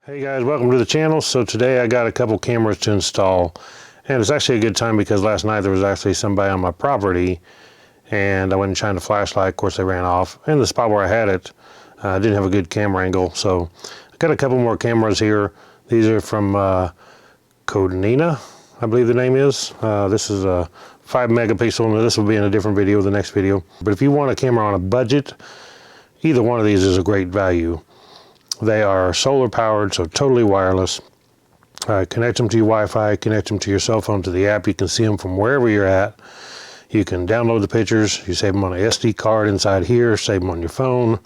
Hey guys, welcome to the channel. So today I got a couple cameras to install, and it's actually a good time because last night there was actually somebody on my property and I went and shined a flashlight. Of course they ran off, and the spot where I had it didn't have a good camera angle. So I got a couple more cameras here. These are from Codnida, I believe the name is. This is a 5 megapixel, and this will be in a different video, the next video. But if you want a camera on a budget, either one of these is a great value. They are solar powered, so totally wireless. Connect them to your Wi-Fi, connect them to your cell phone, to the app. You can see them from wherever you're at. You can download the pictures. You save them on an SD card inside here, save them on your phone,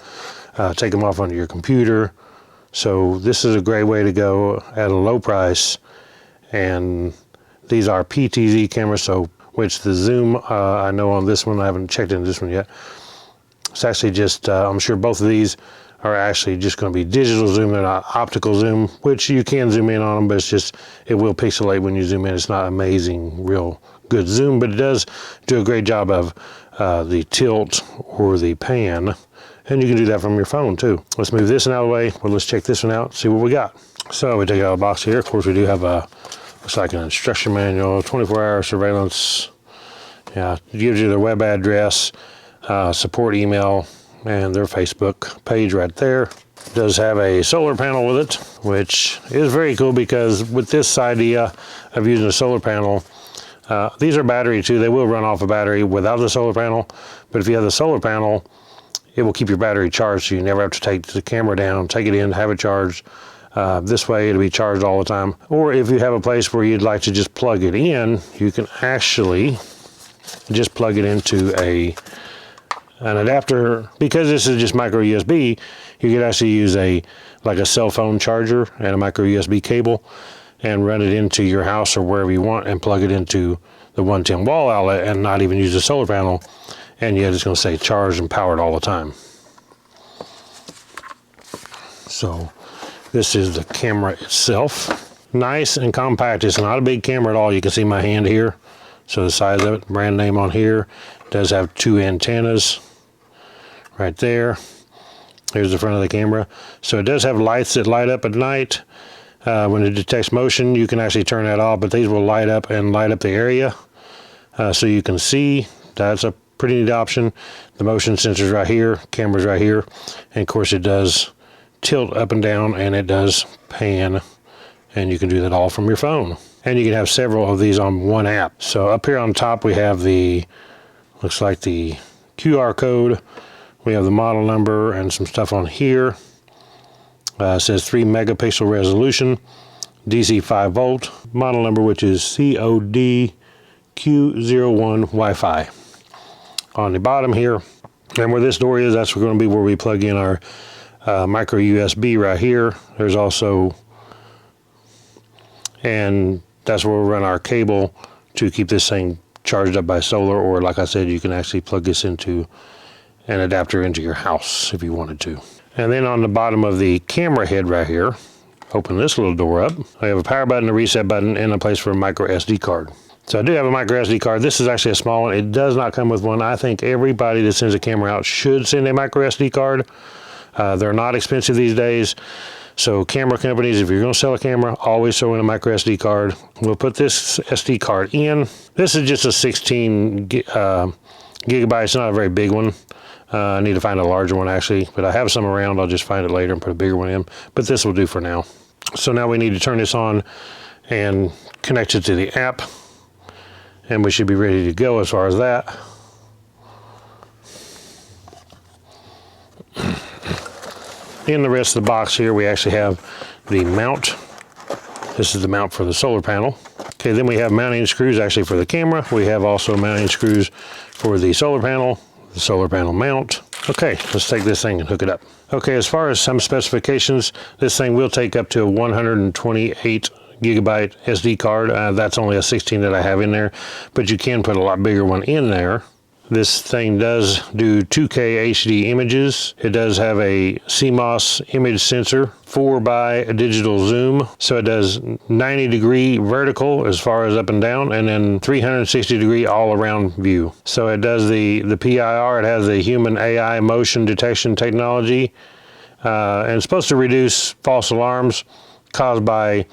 take them off onto your computer. So this is a great way to go at a low price. And these are PTZ cameras, so which the zoom, I know on this one, I haven't checked into this one yet. It's actually just, I'm sure both of these are actually just going to be digital zoom. They're not optical zoom, which you can zoom in on them, but it's just, it will pixelate when you zoom in. It's not amazing, real good zoom, but it does do a great job of the tilt or the pan. And you can do that from your phone too. Let's move this one out of the way. Well, let's check this one out, see what we got. So we take it out of the box here. Of course, we do have a, looks like an instruction manual, 24-hour surveillance. Yeah, it gives you their web address, support email, and their Facebook page right there. It does have a solar panel with it, which is very cool because with this idea of using a solar panel, these are battery too. They will run off a battery without the solar panel, but if you have the solar panel, it will keep your battery charged, so you never have to take the camera down, take it in, have it charged. This way it'll be charged all the time. Or if you have a place where you'd like to just plug it in, you can actually just plug it into an adapter. Because this is just micro USB, you could actually use like a cell phone charger and a micro USB cable and run it into your house or wherever you want and plug it into the 110 wall outlet and not even use the solar panel, and yet it's going to stay charged and powered all the time. So this is the camera itself. Nice and compact. It's not a big camera at all. You can see my hand here. So the size of it, brand name on here. It does have 2 antennas right there. Here's the front of the camera. So it does have lights that light up at night. When it detects motion, you can actually turn that off, but these will light up and light up the area. So you can see. That's a pretty neat option. The motion sensor's right here, camera's right here. And of course it does tilt up and down, and it does pan, and you can do that all from your phone. And you can have several of these on one app. So up here on top we have the, looks like the QR code. We have the model number and some stuff on here. It says 3 megapixel resolution, DC 5 volt, model number which is CODQ01 Wi-Fi. On the bottom here, and where this door is, that's going to be where we plug in our micro USB right here. There's also, and that's where we'll run our cable to keep this thing charged up by solar, or like I said, you can actually plug this into an adapter into your house if you wanted to. And then on the bottom of the camera head right here, open this little door up. I have a power button, a reset button, and a place for a micro SD card. So I do have a micro SD card. This is actually a small one. It does not come with one. I think everybody that sends a camera out should send a micro SD card. They're not expensive these days. So camera companies, if you're going to sell a camera, always throw in a micro SD card. We'll put this SD card in. This is just a 16 gigabytes, not a very big one. I need to find a larger one actually, but I have some around. I'll just find it later and put a bigger one in, but this will do for now. So now we need to turn this on and connect it to the app, and we should be ready to go as far as that. In the rest of the box here, we actually have the mount. This is the mount for the solar panel. Okay, then we have mounting screws actually for the camera. We have also mounting screws for the solar panel mount. Okay, let's take this thing and hook it up. Okay, as far as some specifications, this thing will take up to a 128 gigabyte SD card. That's only a 16 that I have in there, but you can put a lot bigger one in there. This thing does do 2K HD images. It does have a CMOS image sensor, 4x digital zoom. So it does 90-degree vertical as far as up and down, and then 360-degree all-around view. So it does the PIR. It has the human AI motion detection technology. and it's supposed to reduce false alarms caused by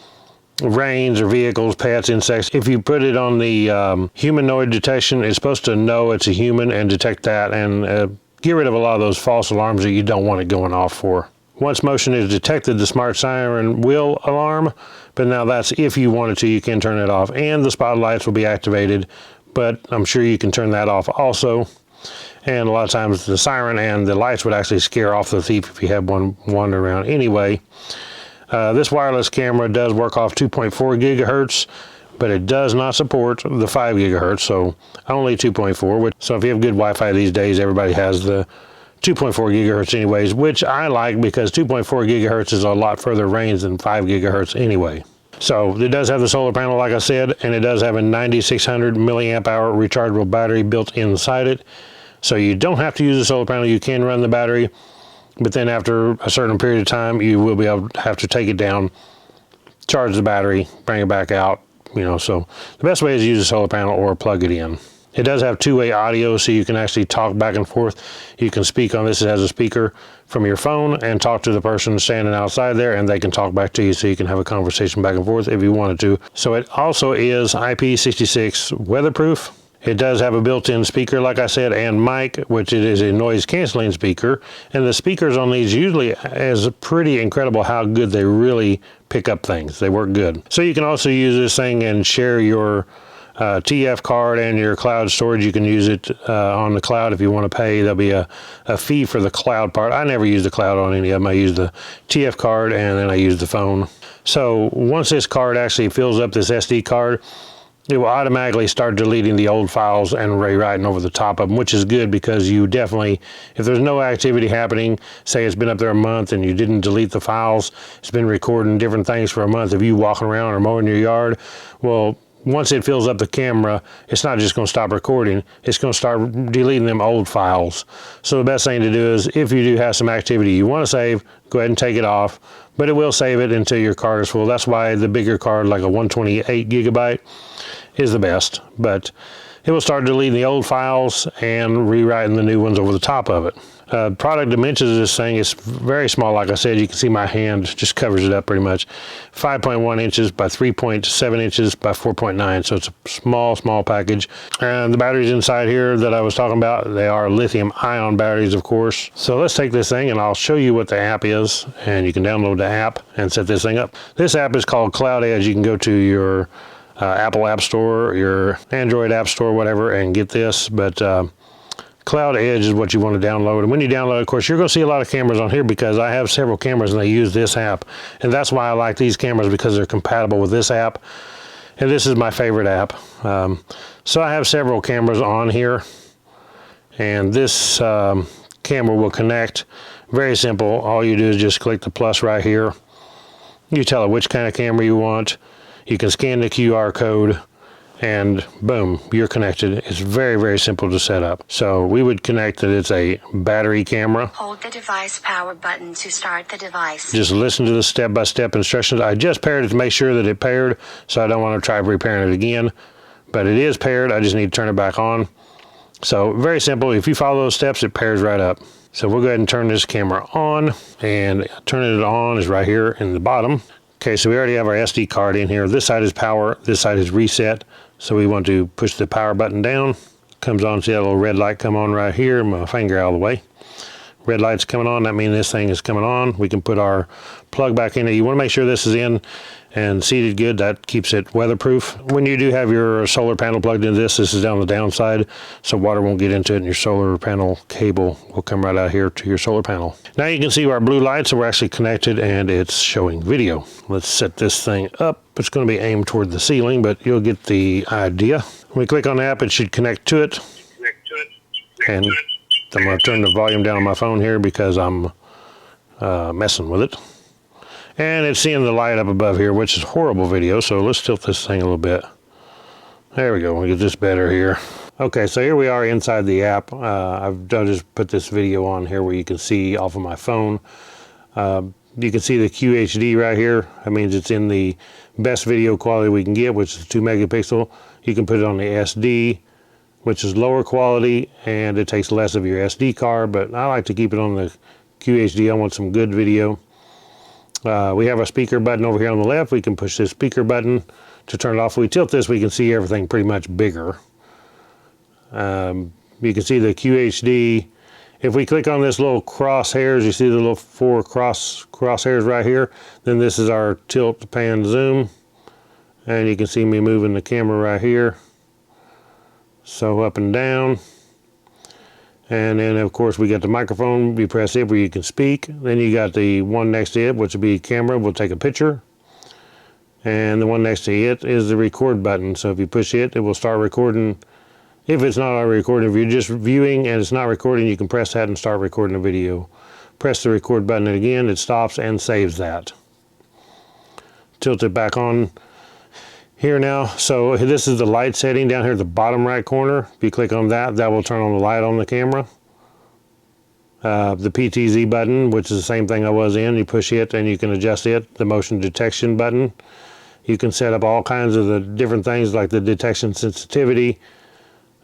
rains or vehicles, pets, insects. If you put it on the humanoid detection, it's supposed to know it's a human and detect that, and get rid of a lot of those false alarms that you don't want it going off for. Once motion is detected, the smart siren will alarm, but now that's if you wanted to, you can turn it off, and the spotlights will be activated, but I'm sure you can turn that off also. And a lot of times the siren and the lights would actually scare off the thief if you have one wandering around anyway. This wireless camera does work off 2.4 gigahertz, but it does not support the 5 gigahertz, so only 2.4. So if you have good Wi-Fi these days, everybody has the 2.4 gigahertz anyways, which I like because 2.4 gigahertz is a lot further range than 5 gigahertz anyway. So it does have the solar panel, like I said, and it does have a 9600 milliamp hour rechargeable battery built inside it. So you don't have to use the solar panel, you can run the battery, but then after a certain period of time, you will be able to have to take it down, charge the battery, bring it back out, you know, so the best way is to use a solar panel or plug it in. It does have two-way audio, so you can actually talk back and forth. You can speak on this as a speaker from your phone and talk to the person standing outside there, and they can talk back to you, so you can have a conversation back and forth if you wanted to. So it also is IP66 weatherproof. It does have a built-in speaker, like I said, and mic, which it is a noise-canceling speaker. And the speakers on these usually is pretty incredible how good they really pick up things. They work good. So you can also use this thing and share your TF card and your cloud storage. You can use it on the cloud if you want to pay. There'll be a fee for the cloud part. I never use the cloud on any of them. I use the TF card and then I use the phone. So once this card actually fills up, this SD card, it will automatically start deleting the old files and rewriting over the top of them, which is good because you definitely, if there's no activity happening, say it's been up there a month and you didn't delete the files, it's been recording different things for a month. If you walking around or mowing your yard, well, once it fills up the camera, it's not just going to stop recording, it's going to start deleting them old files. So the best thing to do is, if you do have some activity you want to save, go ahead and take it off, but it will save it until your card is full. That's why the bigger card, like a 128 gigabyte, is the best, but it will start deleting the old files and rewriting the new ones over the top of it. Product dimensions of this thing is very small. Like I said, you can see my hand just covers it up pretty much. 5.1 inches by 3.7 inches by 4.9, so it's a small package. And the batteries inside here that I was talking about, they are lithium ion batteries, of course. So let's take this thing and I'll show you what the app is, and you can download the app and set this thing up. This app is called Cloud Edge. You can go to your Apple App Store, your Android App Store, whatever, and get this, but Cloud Edge is what you want to download. And when you download, of course, you're going to see a lot of cameras on here because I have several cameras and they use this app. And that's why I like these cameras, because they're compatible with this app. And this is my favorite app. So I have several cameras on here. And this camera will connect. Very simple. All you do is just click the plus right here. You tell it which kind of camera you want. You can scan the QR code. And boom, you're connected. It's very simple to set up. So we would connect that it's a battery camera. Hold the device power button to start the device. Just listen to the step-by-step instructions. I just paired it to make sure that it paired, so I don't want to try repairing it again. But it is paired. I just need to turn it back on. So very simple. If you follow those steps, it pairs right up. So we'll go ahead and turn this camera on, and turning it on is right here in the bottom. Okay, so we already have our SD card in here. This side is power, this side is reset. So we want to push the power button down. Comes on, see that little red light come on right here, my finger out of the way. Red light's coming on, that means this thing is coming on. We can put our plug back in there. You want to make sure this is in and seated good. That keeps it weatherproof. When you do have your solar panel plugged into this is down the downside, so water won't get into it, and your solar panel cable will come right out here to your solar panel. Now you can see our blue lights, so we're actually connected and it's showing video. Let's set this thing up. It's going to be aimed toward the ceiling, but you'll get the idea. When we click on the app, it should connect to it. And I'm going to turn the volume down on my phone here because I'm messing with it. And it's seeing the light up above here, which is horrible video, so let's tilt this thing a little bit. There we go, we'll get this better here. Okay, so here we are inside the app. I've just put this video on here where you can see off of my phone. You can see the QHD right here. That means it's in the best video quality we can get, which is 2 megapixel. You can put it on the SD, which is lower quality, and it takes less of your SD card, but I like to keep it on the QHD. I want some good video. We have a speaker button over here on the left. We can push this speaker button to turn it off. If we tilt this, we can see everything pretty much bigger. You can see the QHD. If we click on this little crosshairs, you see the little 4 crosshairs right here, then this is our tilt, pan, zoom. And you can see me moving the camera right here. So up and down. And then of course we got the microphone. You press it where you can speak. Then you got the one next to it, which will be camera. We'll take a picture. And the one next to it is the record button. So if you push it, it will start recording. If it's not already recording, if you're just viewing and it's not recording, you can press that and start recording a video. Press the record button again, it stops and saves that. Tilt it back on here now. So this is the light setting down here at the bottom right corner. If you click on that, that will turn on the light on the camera. The PTZ button, which is the same thing I was in, you push it and you can adjust it. The motion detection button. You can set up all kinds of the different things like the detection sensitivity.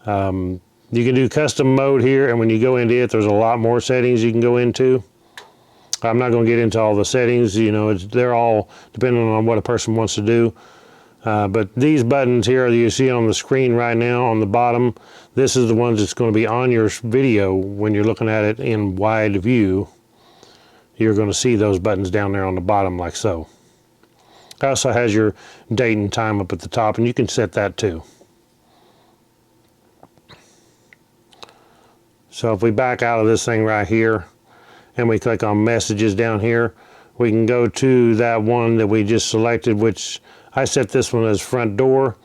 You can do custom mode here, and when you go into it, there's a lot more settings you can go into. I'm not going to get into all the settings, you know, they're all depending on what a person wants to do. But these buttons here that you see on the screen right now on the bottom, this is the ones that's going to be on your video when you're looking at it in wide view. You're going to see those buttons down there on the bottom like so. It also has your date and time up at the top, and you can set that too. So if we back out of this thing right here and we click on messages down here, we can go to that one that we just selected, which I set this one as front door,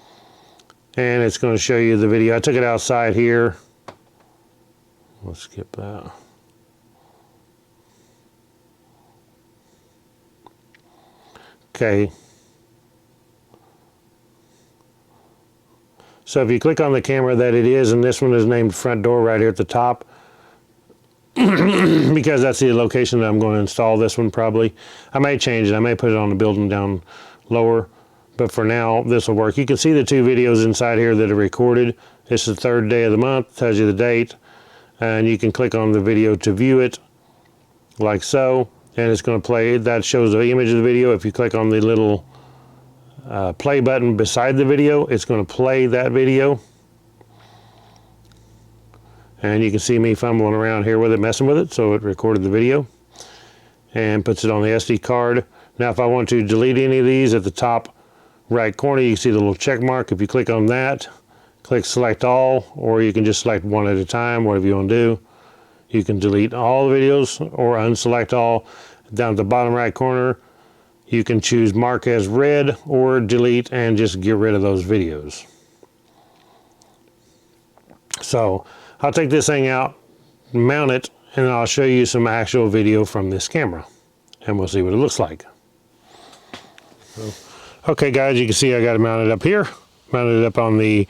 and it's going to show you the video. I took it outside here. Let's skip that. Okay. So if you click on the camera that it is, and this one is named front door right here at the top, because that's the location that I'm going to install this one probably. I may change it. I may put it on the building down lower, but for now this will work. You can see the 2 videos inside here that are recorded. This is the 3rd day of the month, tells you the date, and you can click on the video to view it like so, and it's going to play. That shows the image of the video. If you click on the little play button beside the video, it's going to play that video, and you can see me fumbling around here with it, messing with it. So it recorded the video and puts it on the SD card. Now if I want to delete any of these, at the top right corner you can see the little check mark. If you click on that, click select all, or you can just select one at a time, whatever you want to do. You can delete all the videos or unselect all. Down at the bottom right corner you can choose mark as read or delete and just get rid of those videos. So I'll take this thing out, mount it, and I'll show you some actual video from this camera, and we'll see what it looks like. Okay guys, you can see I got it mounted up here, mounted it up on the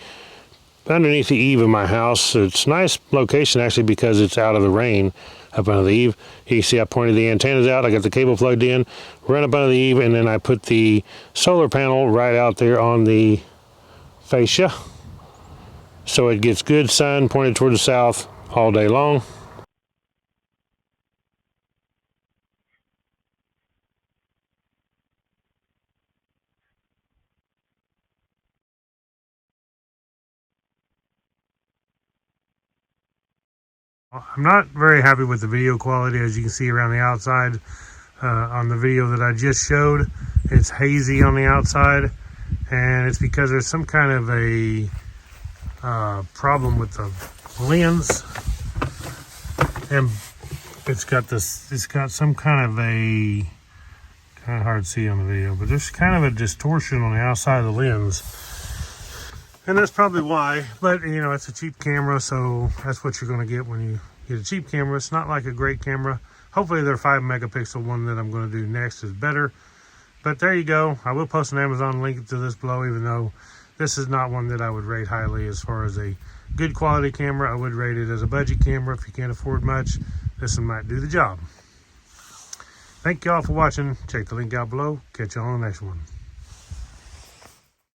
underneath the eave of my house. It's a nice location actually because it's out of the rain up under the eave. You can see I pointed the antennas out, I got the cable plugged in, run up under the eave, and then I put the solar panel right out there on the fascia. So it gets good sun pointed toward the south all day long. I'm not very happy with the video quality, as you can see around the outside. On the video that I just showed, it's hazy on the outside, and it's because there's some kind of a problem with the lens, and it's got some kind of a, kind of hard to see on the video, but there's kind of a distortion on the outside of the lens. And that's probably why, but you know, it's a cheap camera, so that's what you're going to get when you get a cheap camera. It's not like a great camera. Hopefully their 5 megapixel one that I'm going to do next is better. But there you go. I will post an Amazon link to this below, even though this is not one that I would rate highly as far as a good quality camera. I would rate it as a budget camera. If you can't afford much, this one might do the job. Thank you all for watching. Check the link out below. Catch you all on the next one.